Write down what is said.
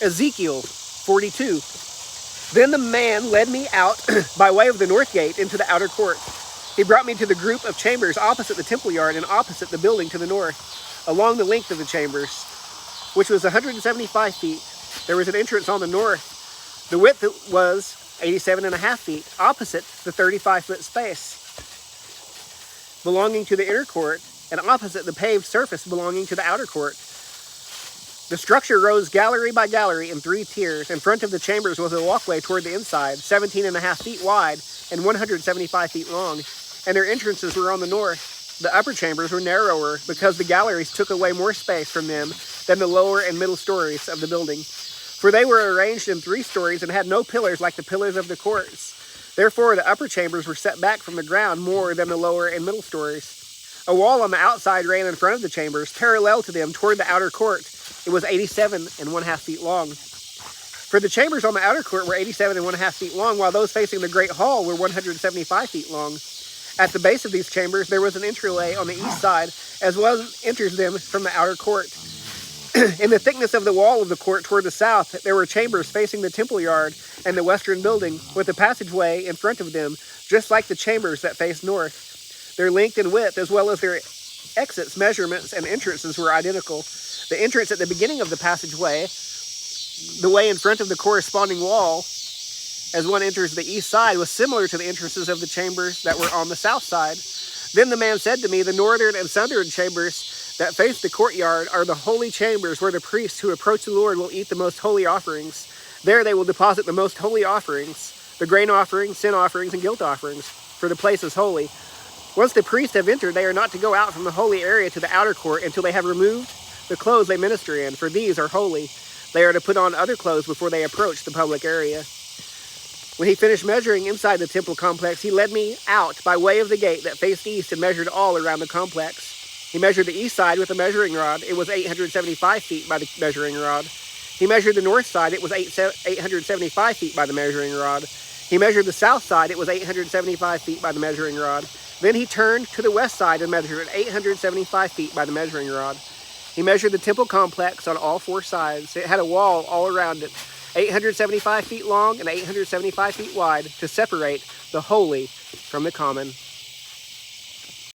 Ezekiel 42. Then the man led me out by way of the north gate into the outer court. He brought me to the group of chambers opposite the temple yard and opposite the building to the north, along the length of the chambers, which was 175 feet. There was an entrance on the north. The width was 87.5 feet, opposite the 35-foot space belonging to the inner court, and opposite the paved surface belonging to the outer court. The structure rose gallery by gallery in 3 tiers. In front of the chambers was a walkway toward the inside, 17.5 feet wide and 175 feet long, and their entrances were on the north. The upper chambers were narrower because the galleries took away more space from them than the lower and middle stories of the building, for they were arranged in 3 stories and had no pillars like the pillars of the courts. Therefore, the upper chambers were set back from the ground more than the lower and middle stories. A wall on the outside ran in front of the chambers, parallel to them toward the outer court. It was 87.5 feet long. For the chambers on the outer court were 87.5 feet long, while those facing the great hall were 175 feet long. At the base of these chambers, there was an entryway on the east side, as well as enters them from the outer court. In the thickness of the wall of the court toward the south, there were chambers facing the temple yard and the western building, with a passageway in front of them, just like the chambers that faced north. Their length and width, as well as their exits, measurements, and entrances were identical. The entrance at the beginning of the passageway, the way in front of the corresponding wall, as one enters the east side, was similar to the entrances of the chambers that were on the south side. Then the man said to me, the northern and southern chambers that face the courtyard are the holy chambers where the priests who approach the Lord will eat the most holy offerings. There they will deposit the most holy offerings, the grain offerings, sin offerings, and guilt offerings, for the place is holy. Once the priests have entered, they are not to go out from the holy area to the outer court until they have removed the clothes they minister in, for these are holy. They are to put on other clothes before they approach the public area. When he finished measuring inside the temple complex, he led me out by way of the gate that faced east and measured all around the complex. He measured the east side with a measuring rod. It was 875 feet by the measuring rod. He measured the north side. It was 875 feet by the measuring rod. He measured the south side. It was 875 feet by the measuring rod. Then he turned to the west side and measured 875 feet by the measuring rod. He measured the temple complex on all 4 sides. It had a wall all around it, 875 feet long and 875 feet wide, to separate the holy from the common.